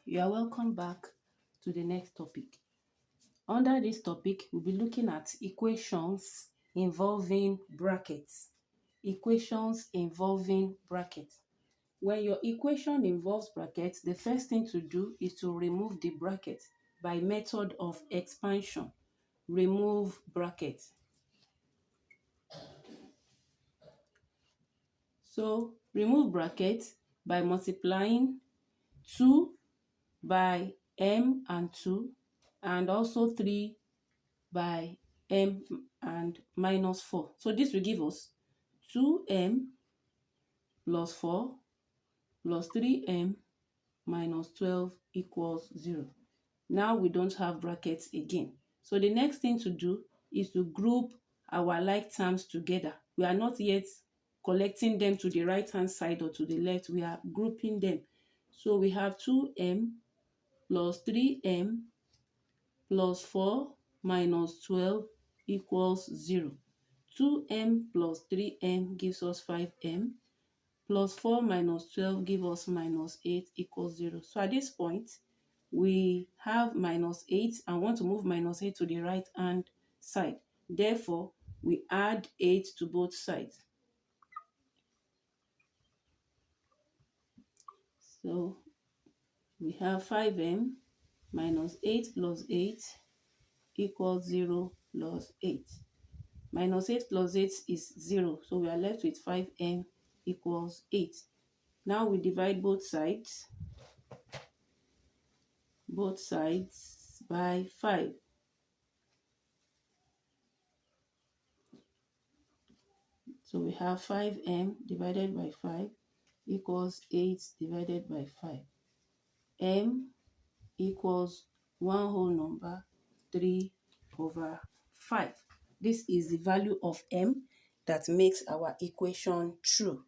You are welcome back to the next topic. Under this topic, we'll be looking at equations involving brackets. Equations involving brackets. When your equation involves brackets, the first thing to do is to remove the bracket by method of expansion. Remove bracket. So remove bracket by multiplying 2 by m and 2 and also 3 by m and minus 4. So this will give us 2m plus 4 plus 3m minus 12 equals 0. Now we don't have brackets again. So the next thing to do is to group our like terms together. We are not yet collecting them to the right hand side or to the left. We are grouping them. So we have 2m plus 3m plus 4 minus 12 equals 0. 2m plus 3m gives us 5m plus 4 minus 12 gives us minus 8 equals 0. So at this point, we have minus 8 and want to move minus 8 to the right hand side. Therefore, we add 8 to both sides. So we have 5m minus 8 plus 8 equals 0 plus 8. Minus 8 plus 8 is 0, so we are left with 5m equals 8. Now we divide both sides by 5. So we have 5m divided by 5 equals 8 divided by 5. M equals one whole number 3/5. This is the value of m that makes our equation true.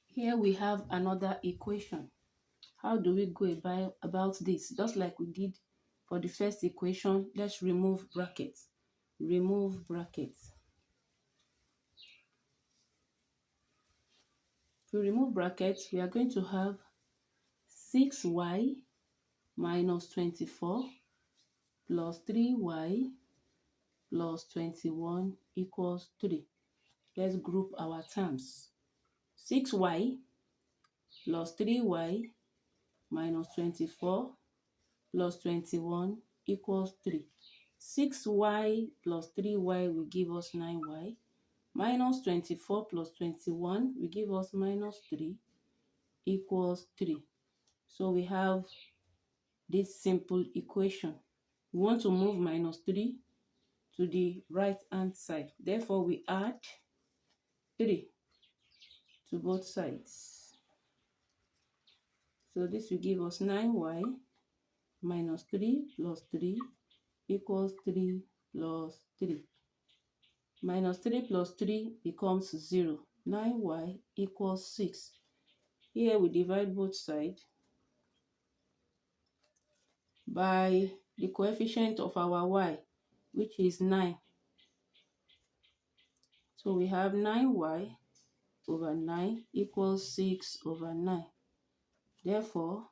Here we have another equation. How do we go about this? Just like we did for the first equation, let's remove brackets. Remove brackets. If we remove brackets, we are going to have 6y minus 24 plus 3y plus 21 equals 3. Let's group our terms. 6y plus 3y minus 24 plus 21 equals 3. 6y plus 3y will give us 9y. Minus 24 plus 21 will give us minus 3 equals 3. So we have this simple equation. We want to move minus 3 to the right hand side. Therefore, we add 3 to both sides. So this will give us 9y minus 3 plus 3 equals 3 plus 3. Minus 3 plus 3 becomes 0. 9y equals 6. Here we divide both sides by the coefficient of our y, which is 9. So we have 9y over 9 equals 6/9. Therefore,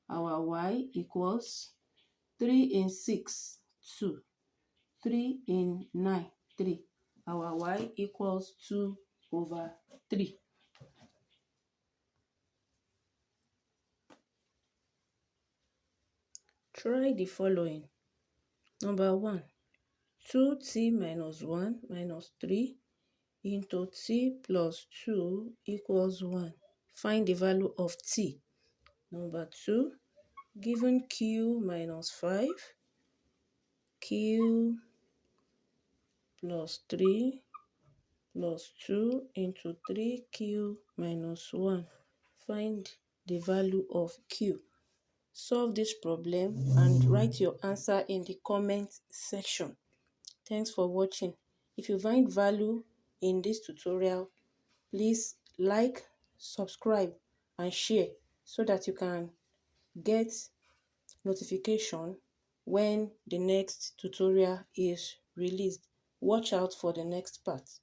our y equals 3 in 6, 2. 3 in 9, 3. Our y equals 2/3. Try the following. Number 1, 2t minus 1 minus 3 into t plus 2 equals 1. Find the value of t. Number 2, given q minus 5, q plus 3 plus 2 into 3q minus 1. Find the value of q. Solve this problem and write your answer in the comment section. Thanks for watching. If you find value in this tutorial, please like, subscribe, and share so that you can get notification when the next tutorial is released. Watch out for the next part.